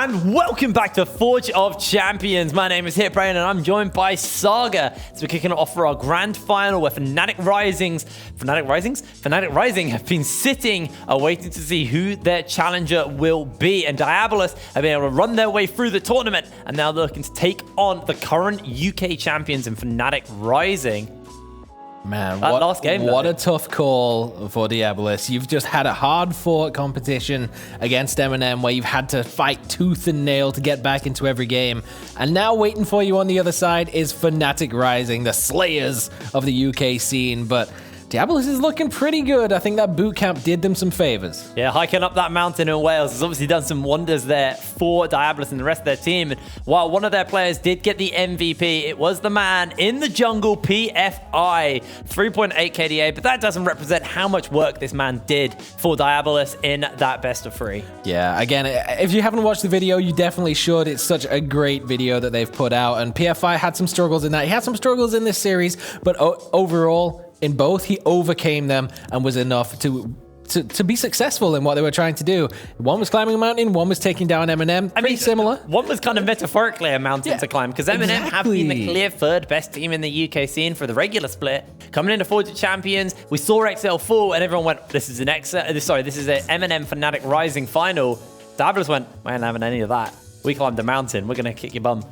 And welcome back to Forge of Champions. My name is Hitbrain and I'm joined by Saga. So we're kicking it off for our grand final where Fnatic Rising have been sitting waiting to see who their challenger will be. And Diabolus have been able to run their way through the tournament and now they're looking to take on the current UK champions in Fnatic Rising. Man, what a tough call for Diabolus. You've just had a hard-fought competition against M&M where you've had to fight tooth and nail to get back into every game. And now waiting for you on the other side is Fnatic Rising, the slayers of the UK scene. But Diabolus is looking pretty good. I think that boot camp did them some favors. Yeah, hiking up that mountain in Wales has obviously done some wonders there for Diabolus and the rest of their team. And while one of their players did get the MVP, it was the man in the jungle, PFI, 3.8 KDA. But that doesn't represent how much work this man did for Diabolus in that best of 3. Yeah, again, if you haven't watched the video, you definitely should. It's such a great video that they've put out. And PFI had some struggles in that. He had some struggles in this series, but overall, in both, he overcame them and was enough to be successful in what they were trying to do. One was climbing a mountain, one was taking down M&M. Pretty similar. One was kind of metaphorically a mountain to climb because M&M have been the clear third best team in the UK scene for the regular split. Coming into Forge of Champions, we saw XL fall and everyone went, this is an this is an M&M Fnatic Rising final. Diabolus went, we ain't having any of that. We climbed the mountain, we're going to kick your bum.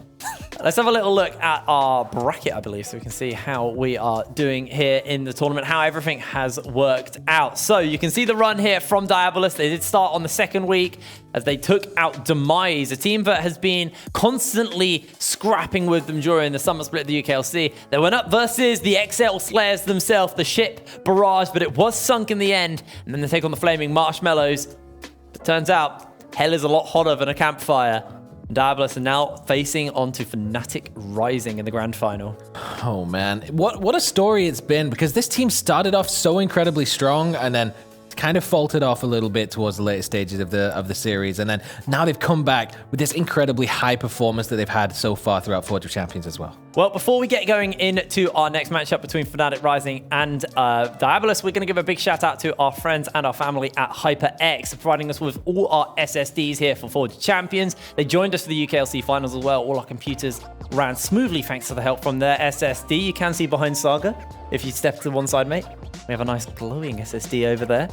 Let's have a little look at our bracket, I believe, so we can see how we are doing here in the tournament, how everything has worked out. So you can see the run here from Diabolus. They did start on the second week as they took out Demise, a team that has been constantly scrapping with them during the summer split of the UKLC. They went up versus the XL Slayers themselves, the ship Barrage, but it was sunk in the end. And then they take on the Flaming Marshmallows. It turns out hell is a lot hotter than a campfire. Diabolus are now facing onto Fnatic Rising in the grand final. Oh man, what a story it's been, because this team started off so incredibly strong and then kind of faltered off a little bit towards the later stages of the series, and then now they've come back with this incredibly high performance that they've had so far throughout Forge of Champions as well. Well, before we get going into our next matchup between Fnatic Rising and Diabolus, we're going to give a big shout out to our friends and our family at HyperX, providing us with all our SSDs here for Forge of Champions. They joined us for the UKLC finals as well. All our computers ran smoothly thanks to the help from their SSD. You can see behind Saga if you step to one side, mate. We have a nice glowing SSD over there.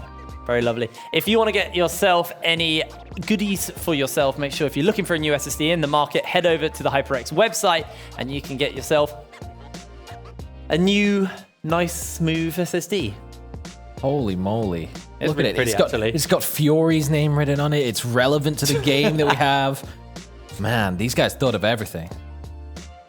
Very lovely. If you want to get yourself any goodies for yourself, make sure if you're looking for a new SSD in the market, head over to the HyperX website and you can get yourself a new, nice, smooth SSD. Holy moly. Look at it. It's got Fury's name written on it. It's relevant to the game that we have. Man, these guys thought of everything.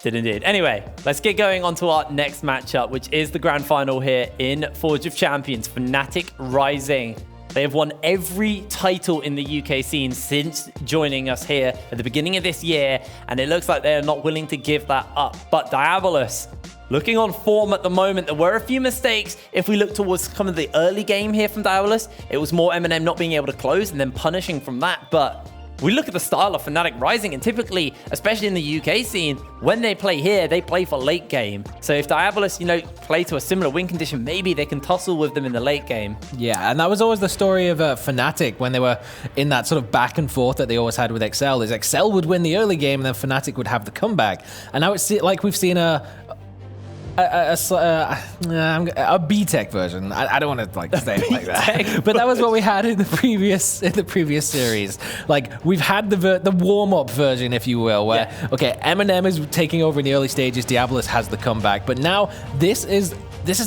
Did indeed. Anyway, let's get going on to our next matchup, which is the grand final here in Forge of Champions, Fnatic Rising. They have won every title in the UK scene since joining us here at the beginning of this year, and it looks like they are not willing to give that up. But Diabolus, looking on form at the moment, there were a few mistakes. If we look towards kind of the early game here from Diabolus, it was more M&M not being able to close and then punishing from that. But we look at the style of Fnatic Rising, and typically, especially in the UK scene, when they play here, they play for late game. So if Diabolus, play to a similar win condition, maybe they can tussle with them in the late game. Yeah, and that was always the story of Fnatic when they were in that sort of back and forth that they always had with XL, is XL would win the early game and then Fnatic would have the comeback. And now it's like we've seen a B-Tech version. I don't want to say it like that, but that was what we had in the previous series. Like we've had the warm-up version, if you will, where okay, M&M is taking over in the early stages, Diabolus has the comeback, but now this is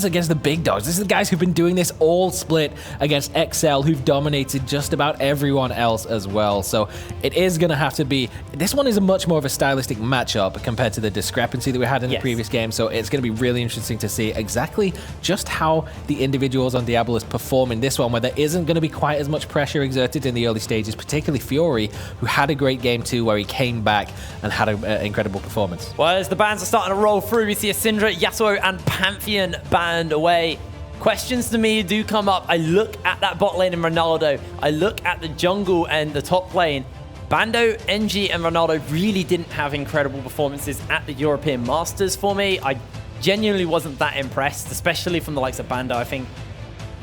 against the big dogs. This is the guys who've been doing this all split against XL, who've dominated just about everyone else as well. So it is going to have to be, this one is a much more of a stylistic matchup compared to the discrepancy that we had in the previous game. So it's going to be really interesting to see exactly just how the individuals on Diabolus perform in this one, where there isn't going to be quite as much pressure exerted in the early stages, particularly Fury, who had a great game too, where he came back and had an incredible performance. Well, as the bans are starting to roll through, we see a Syndra, Yasuo, and Pantheon banned away. Questions to me do come up. I look at that bot lane in Ronaldo. I look at the jungle and the top lane. Bando, NG, and Ronaldo really didn't have incredible performances at the European Masters for me. I genuinely wasn't that impressed, especially from the likes of Bando. I think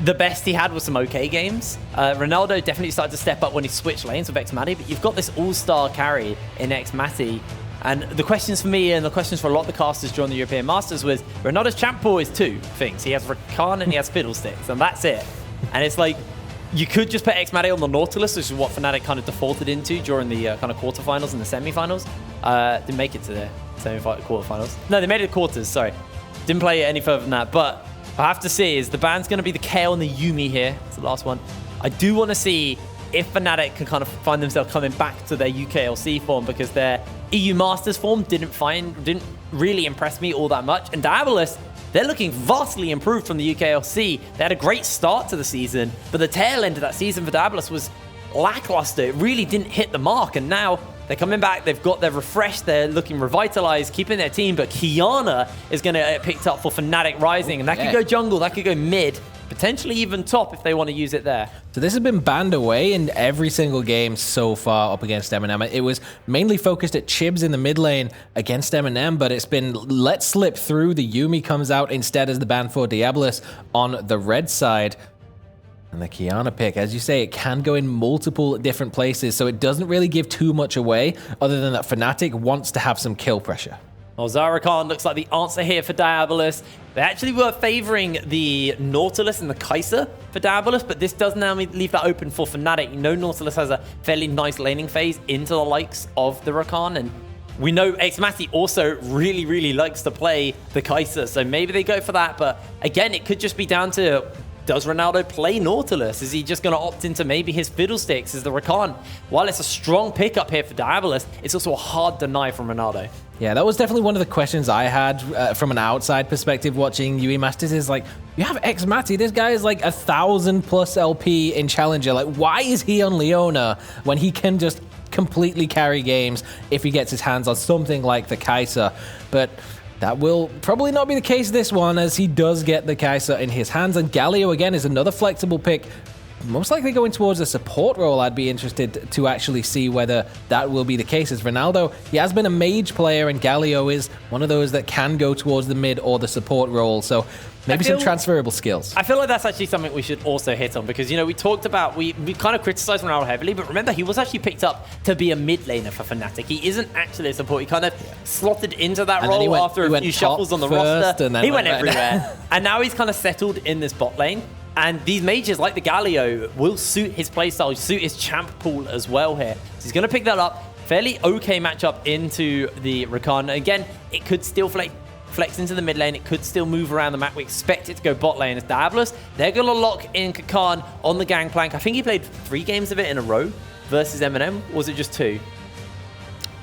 the best he had was some okay games. Ronaldo definitely started to step up when he switched lanes with Xmati, but you've got this all-star carry in Xmati. And the questions for me and the questions for a lot of the casters during the European Masters was Ronaldo's champ pool is two things. He has Rakan and he has Fiddlesticks, and that's it. And it's like, you could just put Xmati on the Nautilus, which is what Fnatic kind of defaulted into during the kind of quarterfinals and the semifinals. Didn't make it to the quarterfinals. No, they made it to quarters, sorry. Didn't play it any further than that, but I have to say is the ban's going to be the Kayle and the Yuumi here. It's the last one. I do want to see if Fnatic can kind of find themselves coming back to their UKLC form, because their EU Masters form didn't really impress me all that much. And Diabolus, they're looking vastly improved from the UKLC. They had a great start to the season, but the tail end of that season for Diabolus was lackluster. It really didn't hit the mark, and now they're coming back. They're refreshed. They're looking revitalized, keeping their team. But Qiyana is going to get picked up for Fnatic Rising, and that could go jungle, that could go mid, potentially even top if they want to use it there. So this has been banned away in every single game so far up against M&M. It was mainly focused at Chibs in the mid lane against M&M, but it's been let slip through. The Yuumi comes out instead as the ban for Diabolus on the red side. And the Qiyana pick, as you say, it can go in multiple different places, so it doesn't really give too much away, other than that Fnatic wants to have some kill pressure. Well, Zarakan looks like the answer here for Diabolus. They actually were favoring the Nautilus and the Kai'Sa for Diabolus, but this does now leave that open for Fnatic. You know, Nautilus has a fairly nice laning phase into the likes of the Rakan, and we know Xmati also really, really likes to play the Kai'Sa, so maybe they go for that. But again, it could just be down to, does Ronaldo play Nautilus? Is he just going to opt into maybe his Fiddlesticks as the Rakan? While it's a strong pickup here for Diabolus, it's also a hard deny from Ronaldo. Yeah, that was definitely one of the questions I had from an outside perspective watching UE Masters is like, you have Xmati, this guy is like 1,000+ LP in Challenger. Like, why is he on Leona when he can just completely carry games if he gets his hands on something like the Kai'Sa? But that will probably not be the case this one, as he does get the Kai'Sa in his hands. And Galio, again, is another flexible pick. Most likely going towards a support role. I'd be interested to actually see whether that will be the case. As Ronaldo, he has been a mage player, and Galio is one of those that can go towards the mid or the support role. So maybe some transferable skills. I feel like that's actually something we should also hit on, because, you know, we talked about, we kind of criticized Ronaldo heavily, but remember, he was actually picked up to be a mid laner for Fnatic. He isn't actually a support. He kind of slotted into that role after a few shuffles on the roster. He went everywhere. And now he's kind of settled in this bot lane. And these mages like the Galio will suit his playstyle, suit his champ pool as well here. So he's going to pick that up. Fairly okay matchup into the Rakan. Again, it could still flex into the mid lane. It could still move around the map. We expect it to go bot lane. As Diabolus, they're going to lock in Kakan on the gangplank. I think he played 3 games of it in a row versus M&M. Or was it just 2?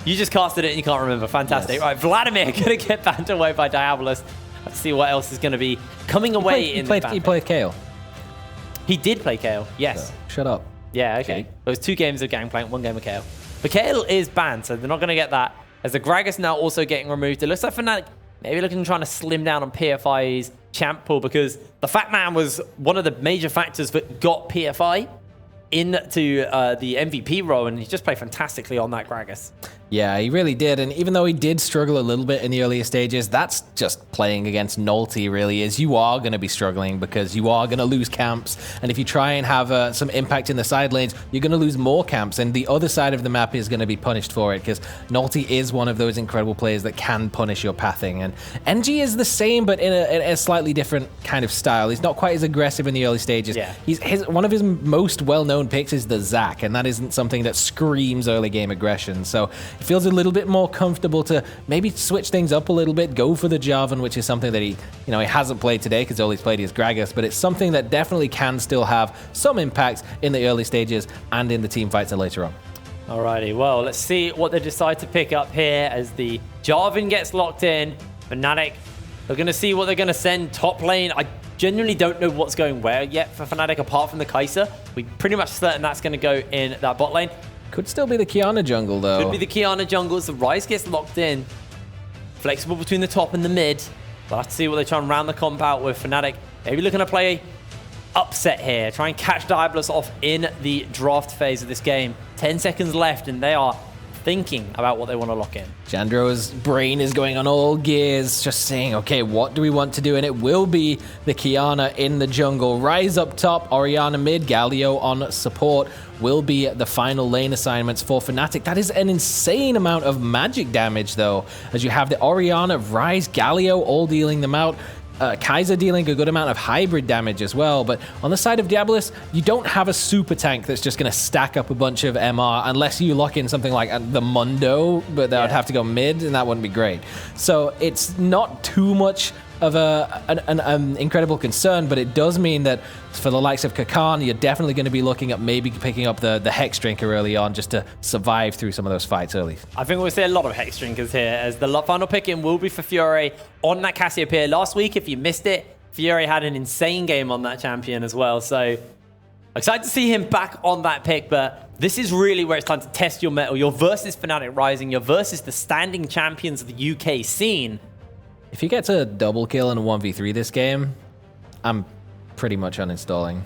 You just casted it and you can't remember. Fantastic. Yes. Right, Vladimir going to get banned away by Diabolus. Let's see what else is going to be coming away in the ban. He played Kayle. He did play Kayle, yes. So, shut up. Yeah, okay. It was 2 games of Gangplank, 1 game of Kayle. But Kayle is banned, so they're not going to get that. As the Gragas now also getting removed. It looks like Fnatic maybe looking trying to slim down on PFI's champ pool, because the Fat Man was one of the major factors that got PFI into the MVP role, and he just played fantastically on that Gragas. Yeah, he really did. And even though he did struggle a little bit in the earlier stages, that's just playing against Nolty, really, is you are going to be struggling because you are going to lose camps. And if you try and have some impact in the side lanes, you're going to lose more camps. And the other side of the map is going to be punished for it, because Nolty is one of those incredible players that can punish your pathing. And NG is the same, but in a slightly different kind of style. He's not quite as aggressive in the early stages. Yeah. One of his most well-known picks is the Zac, and that isn't something that screams early game aggression. So it feels a little bit more comfortable to maybe switch things up a little bit, go for the Jarvan, which is something that he hasn't played today because all he's played is Gragas, but it's something that definitely can still have some impact in the early stages and in the team fights later on. Alrighty, well, let's see what they decide to pick up here as the Jarvan gets locked in. Fnatic, they're going to see what they're going to send top lane. I genuinely don't know what's going where yet for Fnatic apart from the Kai'Sa. We're pretty much certain that's going to go in that bot lane. Could still be the Qiyana jungle, though. Could be the Qiyana jungle as the Ryze gets locked in. Flexible between the top and the mid. We'll have to see what they try and round the comp out with. Fnatic maybe looking to play upset here. Try and catch Diabolus off in the draft phase of this game. 10 seconds left, and they are thinking about what they want to lock in. Jandro's brain is going on all gears, just saying, okay, what do we want to do? And it will be the Kiana in the jungle. Rise up top, Orianna mid, Galio on support will be the final lane assignments for Fnatic. That is an insane amount of magic damage, though, as you have the Orianna, Rise, Galio all dealing them out. Kaiser dealing a good amount of hybrid damage as well, but on the side of Diabolus, you don't have a super tank that's just going to stack up a bunch of MR unless you lock in something like the Mundo, but that would have to go mid, and that wouldn't be great. So it's not too much of an incredible concern, but it does mean that for the likes of Kakan, you're definitely going to be looking at maybe picking up the Hex Drinker early on just to survive through some of those fights early. I think we'll see a lot of Hex Drinkers here, as the final pick-in will be for Fiore on that Cassiopeia. Last week, if you missed it, Fiore had an insane game on that champion as well, so excited to see him back on that pick, but this is really where it's time to test your mettle. You're versus Fnatic Rising, you're versus the standing champions of the UK scene. If he gets a double kill in a 1v3 this game, I'm pretty much uninstalling.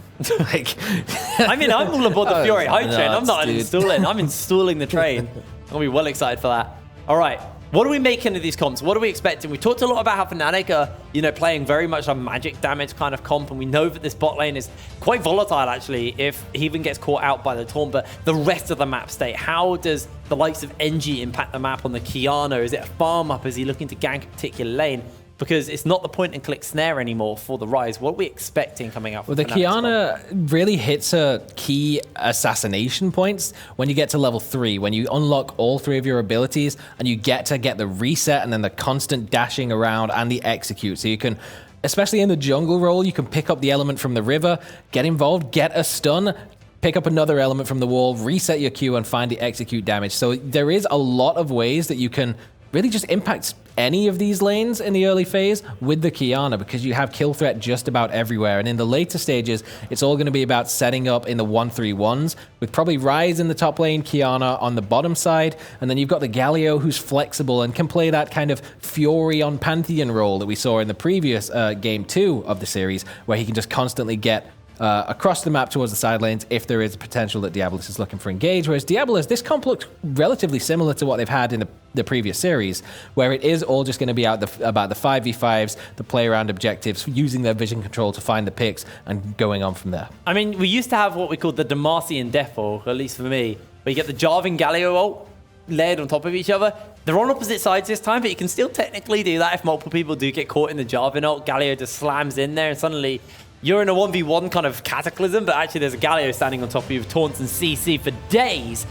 I mean, I'm all aboard the Fiore hype train. I'm not uninstalling. I'm installing the train. I'm going to be well excited for that. All right. What are we making of these comps? What are we expecting? We talked a lot about how Fnatic are, playing very much a magic damage kind of comp, and we know that this bot lane is quite volatile, actually, if he even gets caught out by the Taunt. But the rest of the map state, how does the likes of NG impact the map on the Kiana? Is it a farm up? Is he looking to gank a particular lane? Because it's not the point-and-click snare anymore for the Rise. What are we expecting coming out from the Kiana really hits her key assassination points when you get to level 3, when you unlock all 3 of your abilities and you get to get the reset and then the constant dashing around and the execute. So you can, especially in the jungle role, you can pick up the element from the river, get involved, get a stun, pick up another element from the wall, reset your Q, and find the execute damage. So there is a lot of ways that you can really just impact any of these lanes in the early phase with the Kiana, because you have kill threat just about everywhere. And in the later stages, it's all going to be about setting up in the 1-3-1s with probably Rise in the top lane, Kiana on the bottom side, and then you've got the Galio who's flexible and can play that kind of Fury on Pantheon role that we saw in the previous game 2 of the series, where he can just constantly get across the map towards the side lanes if there is potential that Diabolus is looking for engage. Whereas Diabolus, this comp looked relatively similar to what they've had in the previous series, where it is all just going to be about the 5v5s, the play around objectives, using their vision control to find the picks and going on from there. I mean, we used to have what we called the Demacian Death Ult, at least for me, where you get the Jarvan Galio ult layered on top of each other. They're on opposite sides this time, but you can still technically do that if multiple people do get caught in the Jarvan ult. Galio just slams in there and suddenly you're in a 1v1 kind of cataclysm, but actually there's a Galio standing on top of you with taunts and CC for days.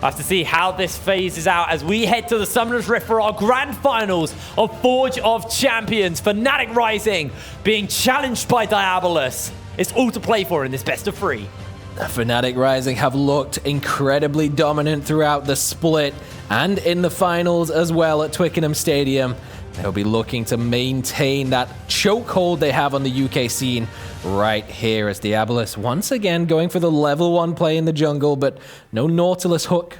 I have to see how this phases out as we head to the Summoner's Rift for our grand finals of Forge of Champions. Fnatic Rising being challenged by Diabolus. It's all to play for in this best of 3. Fnatic Rising have looked incredibly dominant throughout the split and in the finals as well at Twickenham Stadium. They'll be looking to maintain that chokehold they have on the UK scene right here as Diabolus once again going for the level 1 play in the jungle, but no Nautilus hook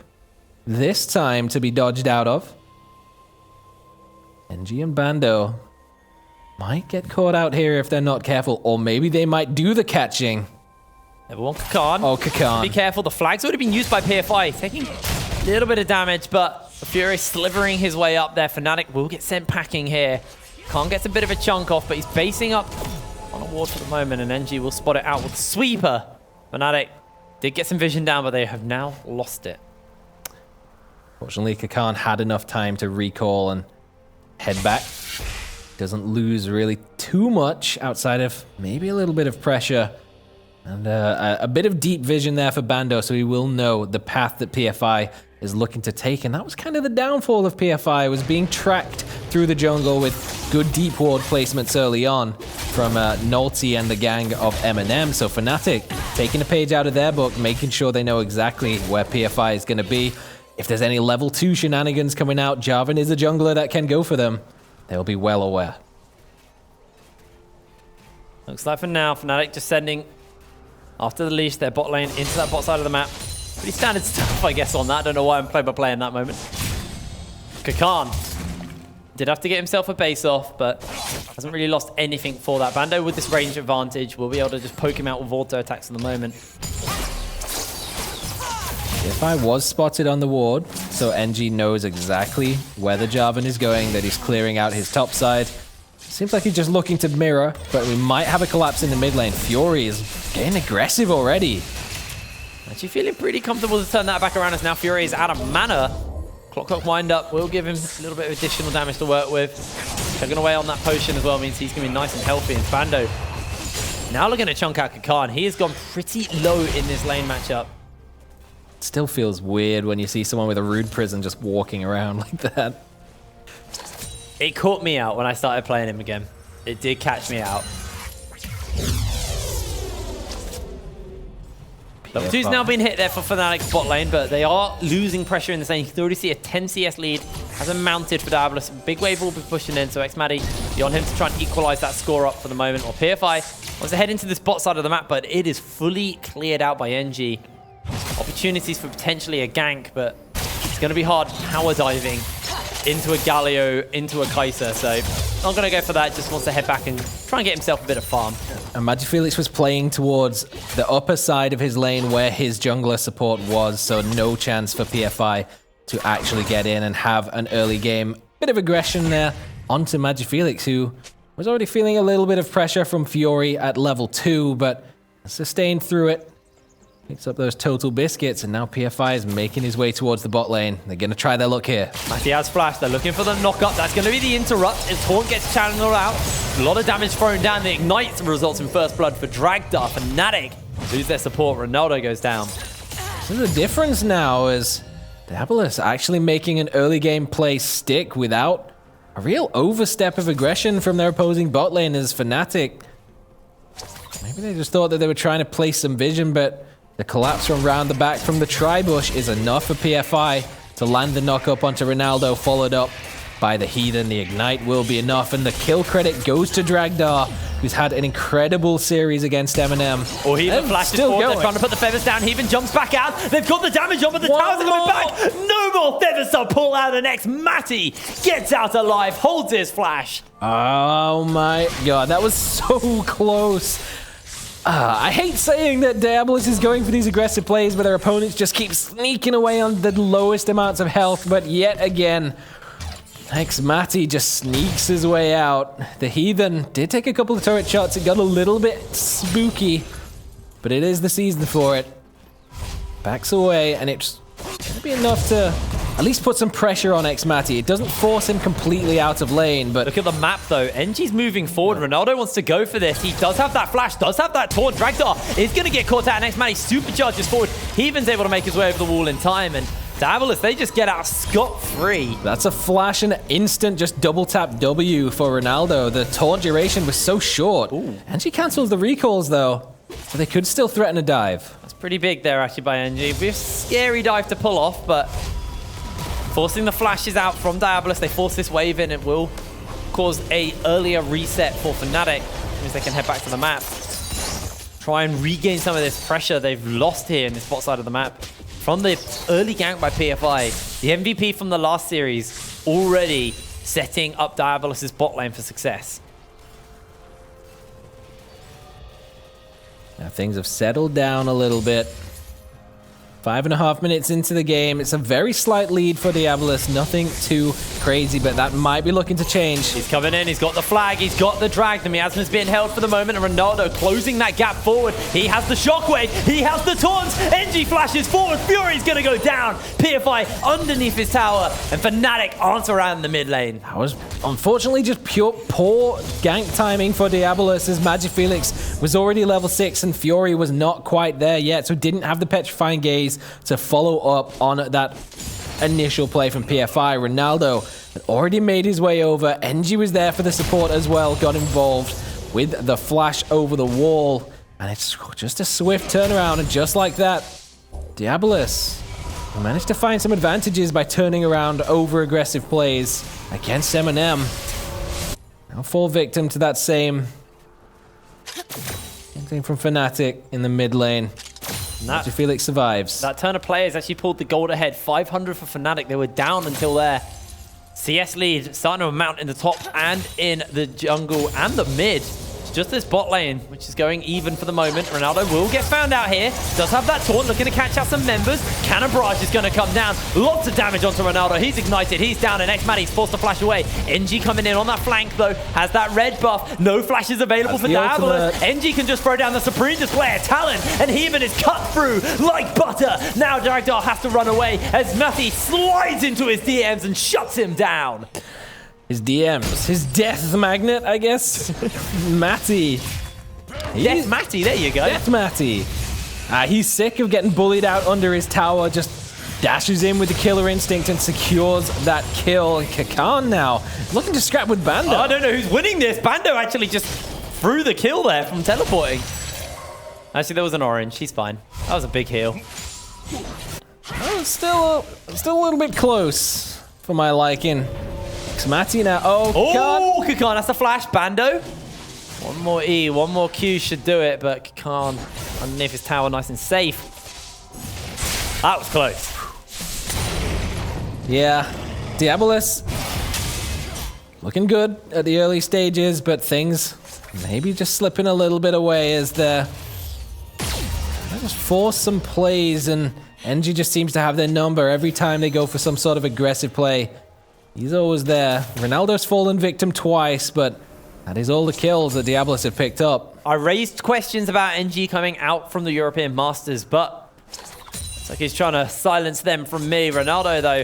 this time to be dodged out of. NG and Bando might get caught out here if they're not careful, or maybe they might do the catching. Level 1 Kakan. Oh, Kakan. Be careful, the flags would have been used by PFI, taking a little bit of damage, but Fury slithering his way up there. Fnatic will get sent packing here. Khan gets a bit of a chunk off, but he's basing up on a ward for the moment, and NG will spot it out with Sweeper. Fnatic did get some vision down, but they have now lost it. Fortunately, Kakan had enough time to recall and head back. Doesn't lose really too much outside of maybe a little bit of pressure. And a bit of deep vision there for Bando, so he will know the path that PFI is looking to take. And that was kind of the downfall of PFI, was being tracked through the jungle with good deep ward placements early on from Nolty and the gang of Eminem. So Fnatic taking a page out of their book, making sure they know exactly where PFI is going to be. If there's any level 2 shenanigans coming out, Jarvan is a jungler that can go for them. They'll be well aware. Looks like for now, Fnatic just sending after the leash their bot lane into that bot side of the map. Pretty standard stuff, I guess, on that. I don't know why I'm play-by-play in that moment. Kakan did have to get himself a base off, but hasn't really lost anything for that. Bando with this range advantage will be able to just poke him out with auto attacks at the moment. PFI was spotted on the ward, so NG knows exactly where the Jarvan is going, that he's clearing out his top side. Seems like he's just looking to mirror, but we might have a collapse in the mid lane. Fury is getting aggressive already. Actually feeling pretty comfortable to turn that back around as now Fury is out of mana. Clock wind up will give him a little bit of additional damage to work with. Chugging away on that potion as well means he's going to be nice and healthy. And Fando now looking to chunk out Kakan. He has gone pretty low in this lane matchup. Still feels weird when you see someone with a Rude Prison just walking around like that. It caught me out when I started playing him again. It did catch me out. Level 2's now been hit there for Fnatic bot lane, but they are losing pressure in the lane. You can already see a 10 CS lead hasn't mounted for Diabolus. Big wave will be pushing in, so xMatty, on him to try and equalize that score up for the moment. Or PFI wants to head into this bot side of the map, but it is fully cleared out by NG. Opportunities for potentially a gank, but it's going to be hard power diving into a Galio, into a Kai'Sa, so not going to go for that. Just wants to head back and try and get himself a bit of farm. And Magifelix was playing towards the upper side of his lane where his jungler support was, so no chance for PFI to actually get in and have an early game. Bit of aggression there onto Magifelix, who was already feeling a little bit of pressure from Fury at level 2, but sustained through it. Picks up those total biscuits, and now PFI is making his way towards the bot lane. They're going to try their luck here. Matty has flash. They're looking for the knock-up. That's going to be the interrupt as Taunt gets channeled out. A lot of damage thrown down. The Ignite results in first blood for Dragdar. Fnatic lose their support. Ronaldo goes down. So the difference now is Diabolus actually making an early game play stick without a real overstep of aggression from their opposing bot lane as Fnatic. Maybe they just thought that they were trying to place some vision, but the collapse from round the back from the Tribush is enough for PFI to land the knock-up onto Ronaldo, followed up by the Heathen. The Ignite will be enough, and the kill credit goes to Dragdar, who's had an incredible series against Eminem. Oh, Heathen flashes forward. They're trying to put the feathers down. Heathen jumps back out. They've got the damage on, but the towers are coming back. No more feathers to pull out the next. Matty gets out alive, holds his flash. Oh my god, that was so close. I hate saying that Diabolus is going for these aggressive plays, but their opponents just keep sneaking away on the lowest amounts of health. But yet again, xMatty just sneaks his way out. The Heathen did take a couple of turret shots. It got a little bit spooky, but it is the season for it. Backs away, and it's going to be enough to at least put some pressure on xMatty. It doesn't force him completely out of lane, but look at the map though. NG's moving forward. Ronaldo wants to go for this. He does have that flash, does have that taunt. Dragdar is going to get caught out, and xMatty supercharges forward. Heathen's able to make his way over the wall in time, and Diabolus, they just get out scot-free. That's a flash and instant just double tap W for Ronaldo. The taunt duration was so short. Ooh. And she cancels the recalls though, so they could still threaten a dive. That's pretty big there actually by NG. Be a scary dive to pull off, but forcing the flashes out from Diabolus, they force this wave in. It will cause a earlier reset for Fnatic. That means they can head back to the map. Try and regain some of this pressure they've lost here in this bot side of the map. From the early gank by PFI, the MVP from the last series already setting up Diabolus' bot lane for success. Now things have settled down a little bit. 5.5 minutes into the game. It's a very slight lead for Diabolus. Nothing too crazy, but that might be looking to change. He's coming in. He's got the flag. He's got the drag. The miasma's being held for the moment. And Ronaldo closing that gap forward. He has the shockwave. He has the taunts. NG flashes forward. Fury's going to go down. PFI underneath his tower. And Fnatic answer around the mid lane. That was unfortunately just pure poor gank timing for Diabolus, as Magifelix was already level 6 and Fury was not quite there yet, so didn't have the Petrifying Gaze to follow up on that initial play from PFI. Ronaldo had already made his way over. NG was there for the support as well, got involved with the flash over the wall, and it's just a swift turnaround, and just like that, Diabolus managed to find some advantages by turning around over-aggressive plays against Eminem. Now fall victim to that same thing from Fnatic in the mid lane. Felix survives. That turn of players actually pulled the gold ahead. 500 for Fnatic. They were down until there. CS lead starting to mount in the top and in the jungle and the mid. just this bot lane, which is going even for the moment. Ronaldo will get found out here. Does have that taunt, looking to catch out some members. Cannon Barrage is going to come down. Lots of damage onto Ronaldo. He's ignited. He's down, and X-Maddie's forced to flash away. NG coming in on that flank, though. Has that red buff. No flashes available for Diabolus. NG can just throw down the Supreme Displayer Talon, and Heaven is cut through like butter. Now Dragdar has to run away as Matty slides into his DMs and shuts him down. His DMs, his death magnet, I guess. Matty. Death Matty, there you go. Death Matty. He's sick of getting bullied out under his tower, just dashes in with the killer instinct and secures that kill. Kakan now looking to scrap with Bando. I don't know who's winning this. Bando actually just threw the kill there from teleporting. Actually, there was an orange. He's fine. That was a big heal. Oh, still a little bit close for my liking. Matty now. Oh, Kakan has the flash. Bando. One more E, one more Q should do it, but Kakan underneath his tower, nice and safe. That was close. Yeah, Diabolus looking good at the early stages, but things maybe just slipping a little bit away as they just force some plays, and NG just seems to have their number every time they go for some sort of aggressive play. He's always there. Ronaldo's fallen victim twice, but that is all the kills that Diabolus have picked up. I raised questions about NG coming out from the European Masters, but it's like he's trying to silence them from me. Ronaldo, though,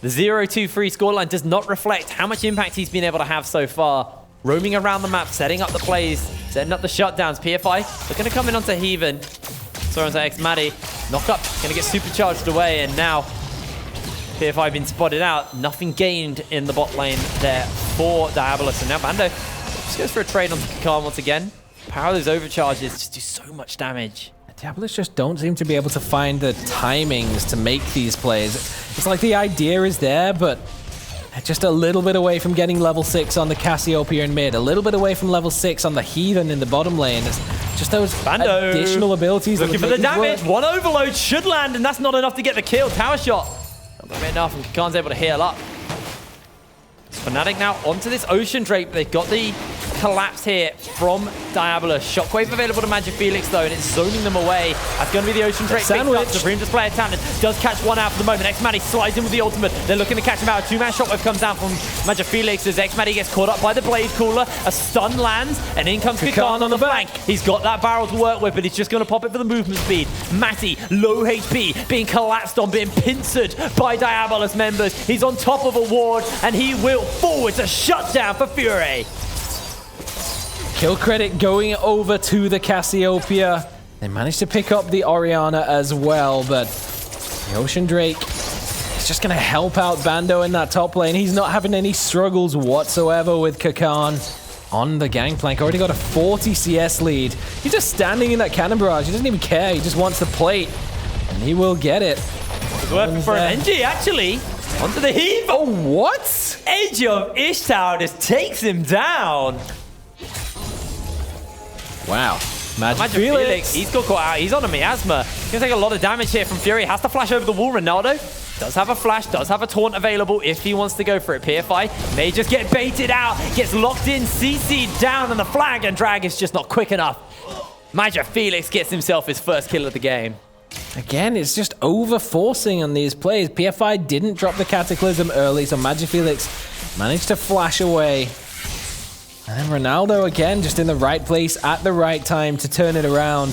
the 0-2-3 scoreline does not reflect how much impact he's been able to have so far. Roaming around the map, setting up the plays, setting up the shutdowns. PFI, they're going to come in onto Heaven. Sorry, onto X-Maddie. Knock up, going to get supercharged away, and now PFI been spotted out. Nothing gained in the bot lane there for Diabolus. And now Bando just goes for a trade onto Kakan once again. Power those overcharges just do so much damage. Diabolus just don't seem to be able to find the timings to make these plays. It's like the idea is there, but just a little bit away from getting level 6 on the Cassiopeia in mid, a little bit away from level 6 on the Heathen in the bottom lane. It's just those Bando additional abilities. Looking for the damage. One overload should land, and that's not enough to get the kill. Tower shot. Not enough, and Kakan's able to heal up. Fnatic now onto this Ocean Drake. They've got the collapse here from Diabolus. Shockwave available to Magic Felix, though, and it's zoning them away. That's going to be the Ocean Drake. Sandwich. Supreme Displayer Talon does catch one out for the moment. X-Maddie slides in with the ultimate. They're looking to catch him out. Two-man Shockwave comes down from Magic Felix as X-Maddie gets caught up by the Blade Cooler. A stun lands, and in comes Kakan on the flank. He's got that barrel to work with, but he's just going to pop it for the movement speed. Matty, low HP, being collapsed on, being pincered by Diabolus members. He's on top of a ward, and he will forward to shut down for Fury. Kill credit going over to the Cassiopeia. They managed to pick up the Orianna as well, but the Ocean Drake is just going to help out Bando in that top lane. He's not having any struggles whatsoever with Kakan on the gangplank. Already got a 40 CS lead. He's just standing in that cannon barrage. He doesn't even care. He just wants the plate, and he will get it. It's working for an NG, actually. Onto the heave. Oh, what? Edge of Ishtar just takes him down. Wow. Magic Felix, he's got caught out. He's on a miasma. He's going to take a lot of damage here from Fury. Has to flash over the wall. Ronaldo does have a flash, does have a taunt available if he wants to go for it. PFI may just get baited out, gets locked in, CC'd down on the flag, and Drag is just not quick enough. Magic Felix gets himself his first kill of the game. Again, it's just over-forcing on these plays. PFI didn't drop the Cataclysm early, so Magic Felix managed to flash away. And Ronaldo again, just in the right place at the right time to turn it around.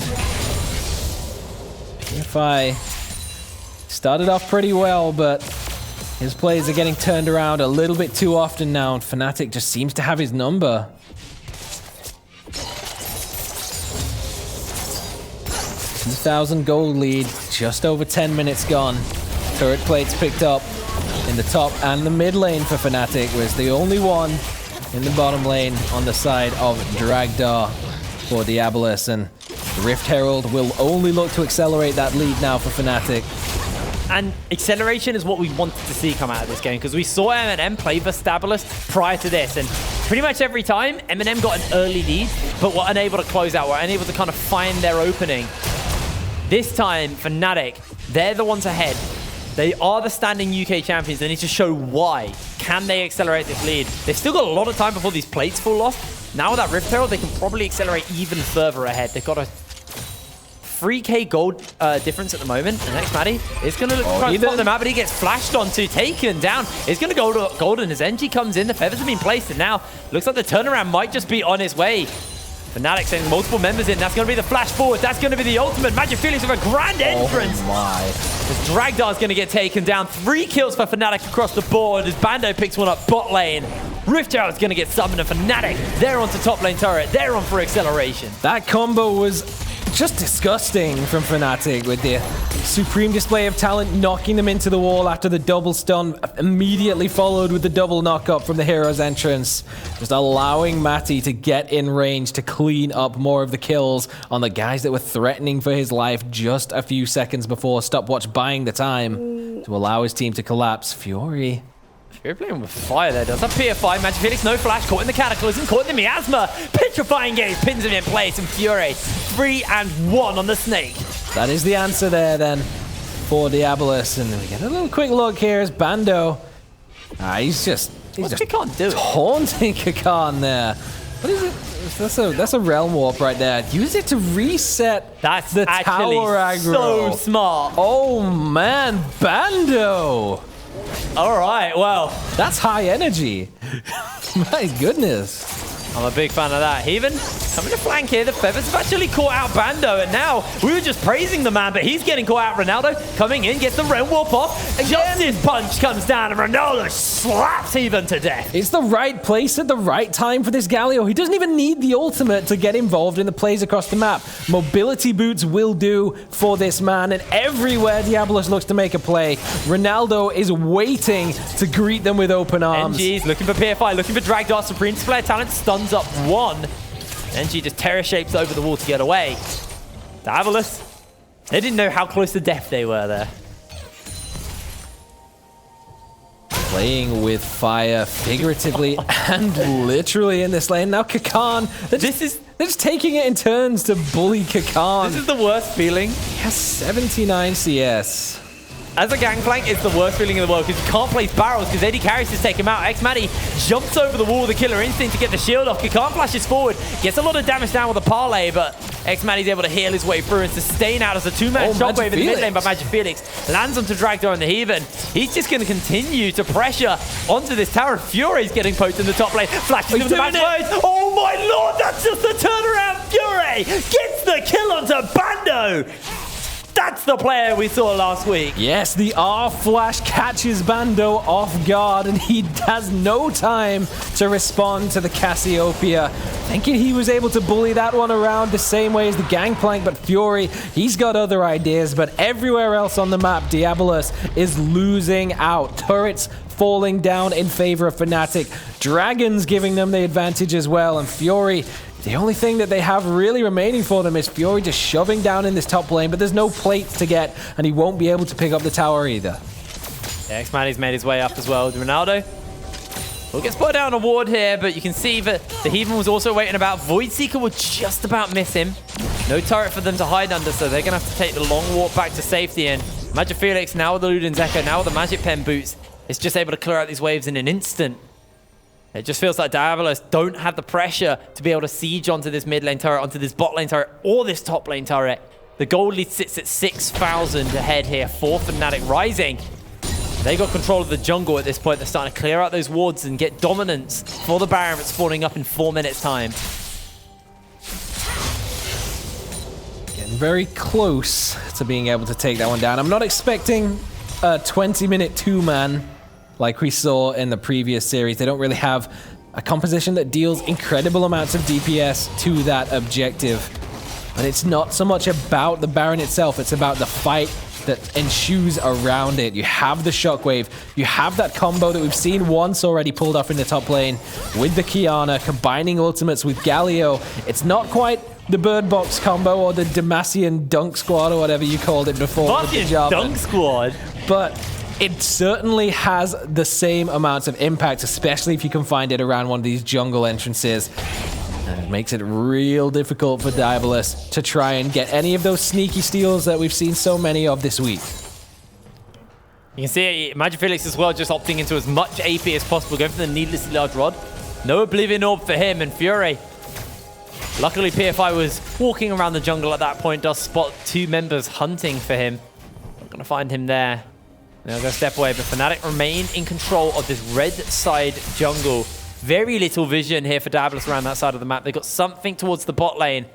PFI started off pretty well, but his plays are getting turned around a little bit too often now, and Fnatic just seems to have his number. $2,000 gold lead, just over 10 minutes gone. Turret plates picked up in the top and the mid lane for Fnatic, was the only one in the bottom lane on the side of Dragdar for Diabolus, and the Rift Herald will only look to accelerate that lead now for Fnatic. And acceleration is what we wanted to see come out of this game, because we saw M&M play for Diabolus prior to this, and pretty much every time M&M got an early lead, but were unable to close out, were unable to kind of find their opening. This time, Fnatic, they're the ones ahead. They are the standing UK champions. They need to show why. Can they accelerate this lead? They've still got a lot of time before these plates fall off. Now with that Rift Herald, they can probably accelerate even further ahead. They've got a 3k gold difference at the moment. And next Maddie is going to try to spot them out, but he gets flashed onto, taken down. It's going to go to golden as NG comes in. The feathers have been placed, and now looks like the turnaround might just be on its way. Fnatic sending multiple members in. That's going to be the flash forward. That's going to be the ultimate. Magic Felix with a grand entrance. Oh my. As Dragdar is going to get taken down. 3 kills for Fnatic across the board as Bando picks one up bot lane. Rift Herald is going to get summoned, and Fnatic, they're onto top lane turret. They're on for acceleration. That combo was just disgusting from Fnatic with the supreme display of talent, knocking them into the wall after the double stun, immediately followed with the double knock-up from the hero's entrance. Just allowing Matty to get in range to clean up more of the kills on the guys that were threatening for his life just a few seconds before Stopwatch buying the time to allow his team to collapse. Fury playing with fire there. Does that PF5. Magic Felix, no flash. Caught in the Cataclysm. Caught in the Miasma. Petrifying Gaze pins him in place. And Fury 3-1 on the Snake. That is the answer there then for Diabolus. And we get a little quick look here as Bando. He's just Kakan doing? Taunting Kakan there. What is it? That's a realm warp right there. Use it to reset the tower aggro. So smart. Oh man, Bando. All right, well. That's high energy. My goodness. I'm a big fan of that. Heaven coming to flank here. The feathers have actually caught out Bando, and now we were just praising the man, but he's getting caught out. Ronaldo coming in, gets the realm warp off. Justice punch comes down, and Ronaldo slaps Heaven to death. It's the right place at the right time for this Galio. He doesn't even need the ultimate to get involved in the plays across the map. Mobility boots will do for this man, and everywhere Diabolus looks to make a play, Ronaldo is waiting to greet them with open arms. NG's looking for PFI, looking for Dragdar. Supreme Display of Talent stuns up one. NG just terror shapes over the wall to get away. Diabolus, they didn't know how close to death they were there. Playing with fire figuratively and literally in this lane. Now Kakan, they're just taking it in turns to bully Kakan. This is the worst feeling. He has 79 CS. As a gangplank, it's the worst feeling in the world because you can't place barrels because AD carries to take him out. X-Matty jumps over the wall with the killer instinct to get the shield off. Kakan flashes forward, gets a lot of damage down with a parlay, but X-Matty's able to heal his way through and sustain out as a two-man shockwave in the mid lane by Magic Felix. Lands onto Dragdar and the Heaven. He's just going to continue to pressure onto this tower. Fury's getting poked in the top lane. Flashes into the match phase. Oh my lord, that's just the turnaround. Fury gets the kill onto Bando. That's the player we saw last week. Yes, the R flash catches Bando off guard, and he has no time to respond to the Cassiopeia. Thinking he was able to bully that one around the same way as the Gangplank, but Fury, he's got other ideas. But everywhere else on the map, Diabolus is losing out. Turrets falling down in favor of Fnatic. Dragons giving them the advantage as well, and Fury, the only thing that they have really remaining for them is Fury just shoving down in this top lane, but there's no plates to get, and he won't be able to pick up the tower either. Yeah, X-Matty's made his way up as well. Ronaldo will get spotted down a ward here, but you can see that the Heaven was also waiting about. Voidseeker will just about miss him. No turret for them to hide under, so they're going to have to take the long walk back to safety. And Magic Felix, now with the Luden's Echo, now with the Magic Pen boots, is just able to clear out these waves in an instant. It just feels like Diabolus don't have the pressure to be able to siege onto this mid lane turret, onto this bot lane turret, or this top lane turret. The gold lead sits at 6,000 ahead here for Fnatic Rising. They got control of the jungle at this point. They're starting to clear out those wards and get dominance for the Baron that's spawning up in 4 minutes' time. Getting very close to being able to take that one down. I'm not expecting a 20-minute two-man like we saw in the previous series. They don't really have a composition that deals incredible amounts of DPS to that objective. But it's not so much about the Baron itself, it's about the fight that ensues around it. You have the Shockwave, you have that combo that we've seen once already pulled off in the top lane with the Kiana, combining ultimates with Galio. It's not quite the Bird Box combo or the Demacian Dunk Squad or whatever you called it before. Fucking Dunk Squad! But it certainly has the same amounts of impact, especially if you can find it around one of these jungle entrances. And it makes it real difficult for Diabolus to try and get any of those sneaky steals that we've seen so many of this week. You can see Magic Felix as well, just opting into as much AP as possible, going for the needlessly large rod. No Oblivion Orb for him, and Fury. Luckily, PFI was walking around the jungle at that point, does spot 2 members hunting for him. Not going to find him there. They'll go step away, but Fnatic remain in control of this red side jungle. Very little vision here for Diabolus around that side of the map. They've got something towards the bot lane.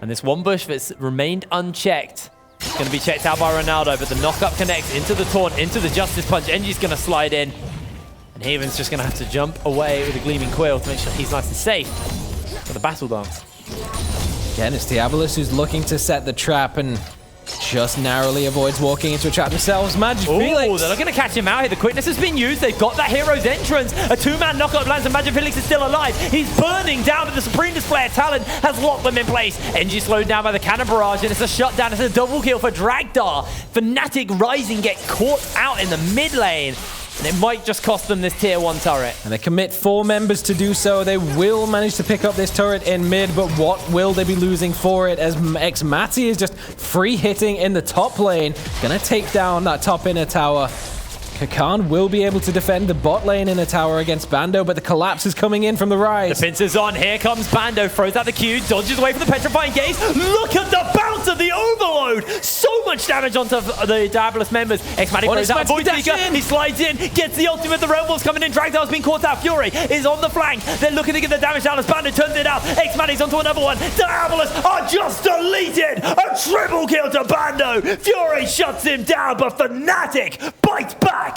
And this one bush that's remained unchecked. It's going to be checked out by Ronaldo, but the knock-up connects into the taunt, into the Justice Punch. NG's going to slide in. And Haven's just going to have to jump away with a Gleaming Quill to make sure he's nice and safe for the Battle Dance. Again, it's Diabolus who's looking to set the trap and just narrowly avoids walking into a trap themselves. Magic Felix. They're looking to catch him out here. The quickness has been used. They've got that hero's entrance. A 2-man knockup lands and Magic Felix is still alive. He's burning down, but the Supreme Display of Talent has locked them in place. NG slowed down by the cannon barrage, and it's a shutdown. It's a double kill for Dragdar. Fnatic Rising get caught out in the mid lane. And it might just cost them this tier 1 turret. And they commit 4 members to do so. They will manage to pick up this turret in mid, but what will they be losing for it as Xmati is just free hitting in the top lane. Gonna take down that top inner tower. Kakan will be able to defend the bot lane in a tower against Bando, but the collapse is coming in from the rise. The pincer's on. Here comes Bando. Throws out the Q. Dodges away from the Petrifying Gaze. Look at the bounce of the Overload. So much damage onto the Diabolus members. Xmati throws out a Void Seeker. He slides in. Gets the ultimate. The Realm Wolf's coming in. Dragdar's been caught out. Fury is on the flank. They're looking to get the damage down as Bando turns it out. Xmati's onto another one. Diabolus are just deleted. A triple kill to Bando. Fury shuts him down, but Fnatic bites back.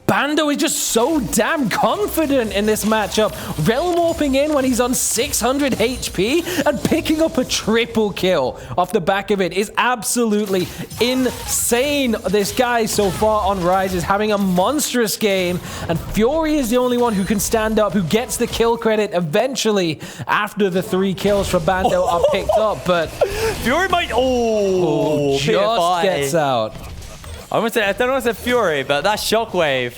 Bando is just so damn confident in this matchup. Realm warping in when he's on 600 HP and picking up a triple kill off the back of it is absolutely insane. This guy so far on Rise is having a monstrous game, and Fury is the only one who can stand up, who gets the kill credit eventually after the 3 kills for Bando are picked up, but Fury might just gets out. I don't want to say Fury, but that Shockwave,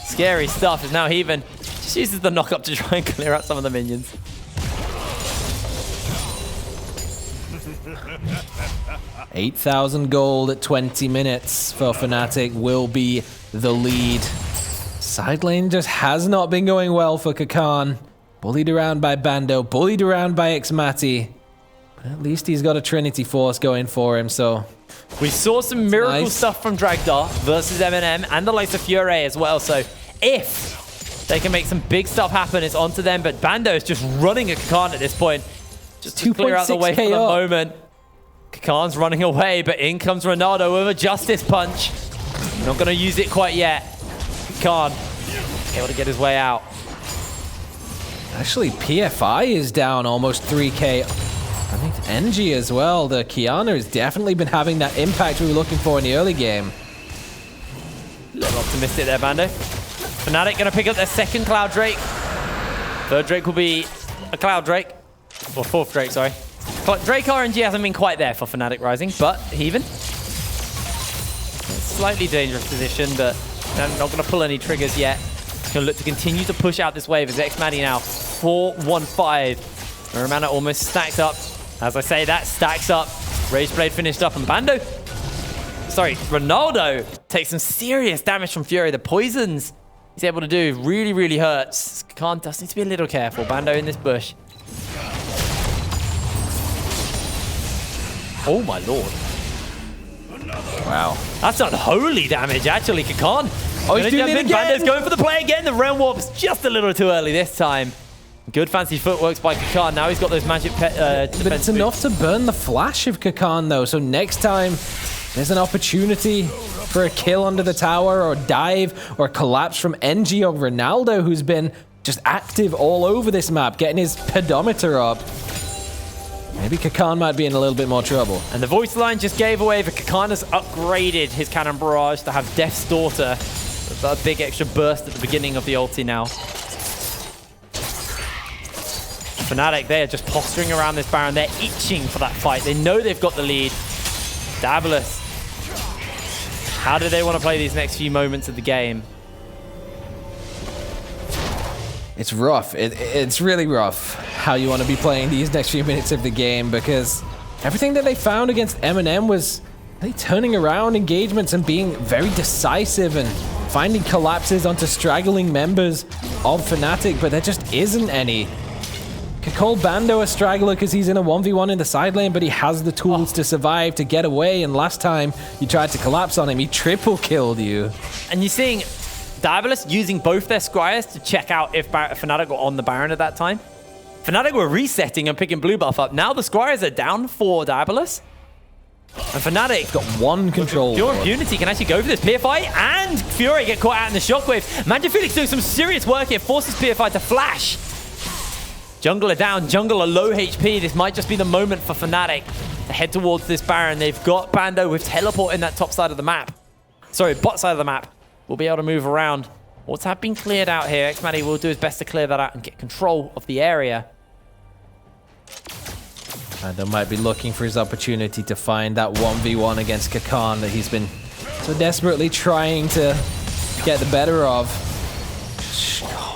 scary stuff, is now Heaven. Just uses the knock-up to try and clear out some of the minions. $8,000 gold at 20 minutes for Fnatic will be the lead. Side lane just has not been going well for Kakan. Bullied around by Bando, bullied around by Xmati. But at least he's got a Trinity Force going for him, so... We saw some miracle stuff from Dragdar versus M&M and the likes of Fury as well, so if they can make some big stuff happen, it's onto them, but Bando is just running at Kakan at this point. Just to clear out the way for the moment. Kakan's running away, but in comes Ronaldo with a Justice Punch. Not going to use it quite yet. Kakan able to get his way out. Actually, PFI is down almost 3k. I think NG as well. The Kiana has definitely been having that impact we were looking for in the early game. A little optimistic there, Bando. Fnatic going to pick up their second Cloud Drake. Third Drake will be a Cloud Drake. Or fourth Drake, sorry. Drake RNG hasn't been quite there for Fnatic Rising, but Heaven. Slightly dangerous position, but not going to pull any triggers yet. Going to look to continue to push out this wave as Xmati now 4-1-5. Romana almost stacked up. As I say, that stacks up. Rage Blade finished up, and Ronaldo takes some serious damage from Fury. The poisons he's able to do really, really hurts. Khan does need to be a little careful. Bando in this bush. Oh my lord. Wow. That's unholy damage, actually, Kakan. Oh, he's doing it again. Bando's going for the play again. The Realm Warp's just a little too early this time. Good fancy footworks by Kakan. Now he's got those magic but it's enough to burn the flash of Kakan, though. So next time there's an opportunity for a kill under the tower or dive or collapse from NG or Ronaldo, who's been just active all over this map, getting his pedometer up. Maybe Kakan might be in a little bit more trouble. And the voice line just gave away, but Kakan has upgraded his Cannon Barrage to have Death's Daughter. A big extra burst at the beginning of the ulti now. Fnatic, they are just posturing around this Baron. They're itching for that fight. They know they've got the lead. Diabolus. How do they want to play these next few moments of the game? It's rough. It's really rough how you want to be playing these next few minutes of the game, because everything that they found against M&M was really turning around engagements and being very decisive and finding collapses onto straggling members of Fnatic, but there just isn't any. Could call Bando a straggler because he's in a 1v1 in the side lane, but he has the tools to survive, to get away, and last time you tried to collapse on him, he triple killed you. And you're seeing Diabolus using both their Scryers to check out if Fnatic were on the Baron at that time. Fnatic were resetting and picking blue buff up. Now the Scryers are down for Diabolus. And Fnatic got one control. Pure Impunity can actually go for this. PFI and Fury get caught out in the shockwave. Magic Felix doing some serious work here, forces PFI to flash. Jungler down, Jungler low HP. This might just be the moment for Fnatic to head towards this Baron. They've got Bando with teleport in that top side of the map. Sorry, bot side of the map. We'll be able to move around. What's been cleared out here? Xmatty will do his best to clear that out and get control of the area. Bando might be looking for his opportunity to find that 1v1 against Kakan that he's been so desperately trying to get the better of.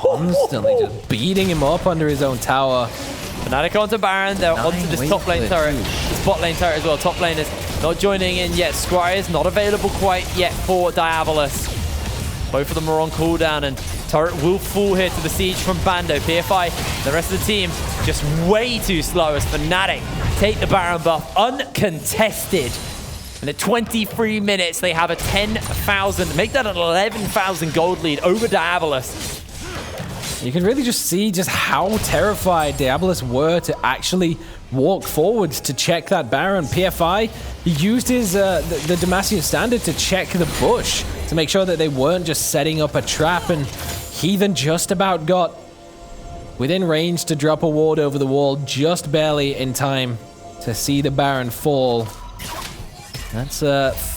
Constantly just beating him up under his own tower. Fnatic onto Baron, they're onto this top lane turret, this bot lane turret as well. Top laners not joining in yet. Scryers not available quite yet for Diabolus. Both of them are on cooldown, and turret will fall here to the siege from Bando. PFI, the rest of the team, just way too slow as Fnatic take the Baron buff uncontested. And at 23 minutes, they have a 10,000, make that an 11,000 gold lead over Diabolus. You can really just see just how terrified Diabolus were to actually walk forwards to check that Baron. PFI, he used his the Demacian Standard to check the bush to make sure that they weren't just setting up a trap, and Heathen just about got within range to drop a ward over the wall, just barely in time to see the Baron fall. That's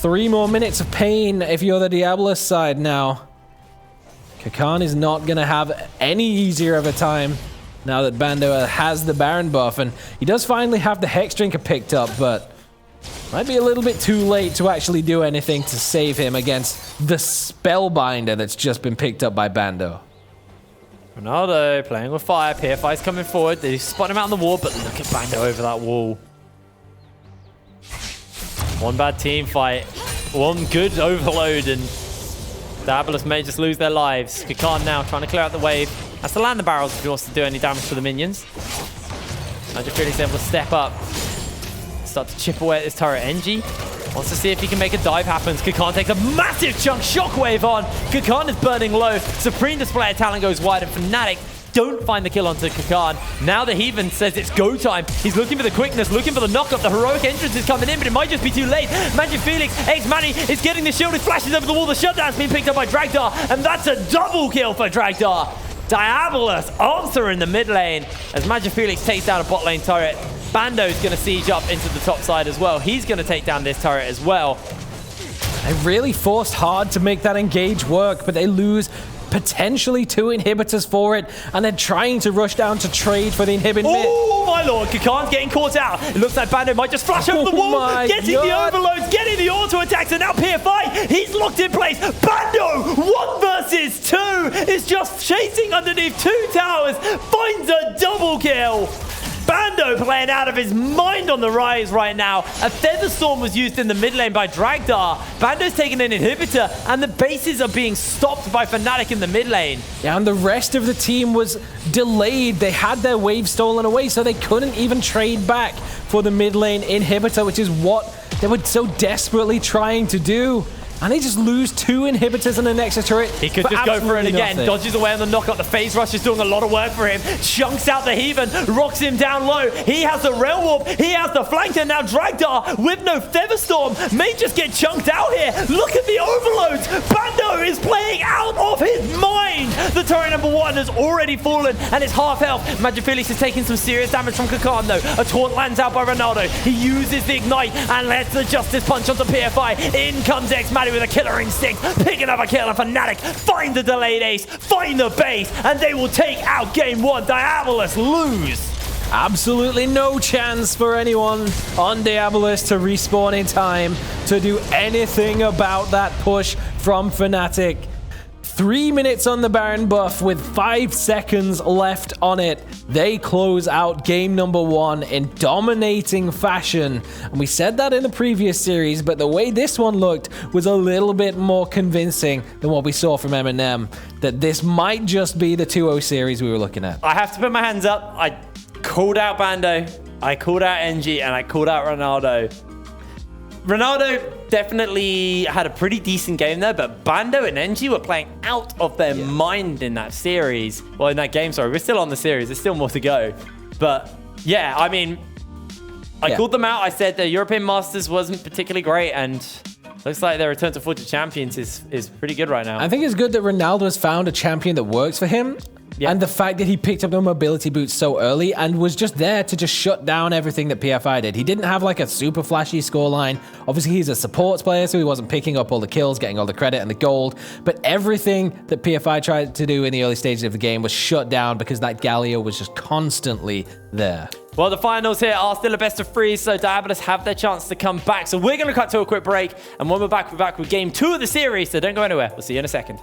3 more minutes of pain if you're the Diabolus side now. Kakan is not going to have any easier of a time now that Bando has the Baron buff, and he does finally have the Hex Drinker picked up, but might be a little bit too late to actually do anything to save him against the Spellbinder that's just been picked up by Bando. Ronaldo playing with fire. PFI's coming forward. They spot him out on the wall, but look at Bando over that wall. One bad team fight, one good overload, and Diabolus may just lose their lives. Kakan now trying to clear out the wave. Has to land the barrels if he wants to do any damage to the minions. Magic Felix able to step up, start to chip away at this turret. NG wants to see if he can make a dive happen. Kakan takes a massive chunk shockwave on. Kakan is burning low. Supreme display of talent goes wide, and Fnatic don't find the kill onto Kakan. Now the Heathen says it's go time. He's looking for the quickness, looking for the knockup. The heroic entrance is coming in, but it might just be too late. Magic Felix, X-Manny is getting the shield. It flashes over the wall. The shutdown's being picked up by Dragdar, and that's a double kill for Dragdar. Diabolus answer in the mid lane as Magic Felix takes down a bot lane turret. Bando's going to siege up into the top side as well. He's going to take down this turret as well. They really forced hard to make that engage work, but they lose potentially 2 inhibitors for it, and they're trying to rush down to trade for the inhibit mid. Oh my lord, Kakan's getting caught out. It looks like Bando might just flash over the wall, getting the overloads, getting the auto attacks, and now PFI, he's locked in place. Bando, 1 versus 2, is just chasing underneath 2 towers, finds a double kill. Bando playing out of his mind on the rise right now. A Feather Storm was used in the mid lane by Dragdar. Bando's taking an inhibitor, and the bases are being stopped by Fnatic in the mid lane. Yeah, and the rest of the team was delayed. They had their wave stolen away, so they couldn't even trade back for the mid lane inhibitor, which is what they were so desperately trying to do. And they just lose 2 inhibitors and an extra turret. He could just go for it again. Nothing. Dodges away on the knockup. The phase rush is doing a lot of work for him. Chunks out the Heathen. Rocks him down low. He has the Realm Warp. He has the flanker. Now Dragdar with no Featherstorm may just get chunked out here. Look at the overloads. Bando is playing out of his mind. The turret number 1 has already fallen and it's half health. Magic Felix is taking some serious damage from Kakan though. A taunt lands out by Ronaldo. He uses the Ignite and lets the Justice Punch onto PFI. In comes X-Matty with a killer instinct, picking up a kill, and Fnatic find the delayed ace, find the base, and they will take out game 1. Diabolus lose. Absolutely no chance for anyone on Diabolus to respawn in time to do anything about that push from Fnatic. 3 minutes on the Baron buff with 5 seconds left on it. They close out game number 1 in dominating fashion. And we said that in the previous series, but the way this one looked was a little bit more convincing than what we saw from M&M, that this might just be the 2-0 series we were looking at. I have to put my hands up. I called out Bando, I called out NG, and I called out Ronaldo. Ronaldo definitely had a pretty decent game there, but Bando and NG were playing out of their mind in that series. Well, in that game, sorry. We're still on the series. There's still more to go. But yeah, I mean, I called them out. I said the European Masters wasn't particularly great, and looks like their return to Fortune Champions is pretty good right now. I think it's good that Ronaldo has found a champion that works for him. Yeah. And the fact that he picked up the mobility boots so early and was just there to just shut down everything that PFI did. He didn't have like a super flashy scoreline. Obviously, he's a supports player, so he wasn't picking up all the kills, getting all the credit and the gold. But everything that PFI tried to do in the early stages of the game was shut down because that Galio was just constantly there. Well, the finals here are still a best of 3, so Diabolus have their chance to come back. So we're going to cut to a quick break, and when we're back with game 2 of the series, so don't go anywhere. We'll see you in a second.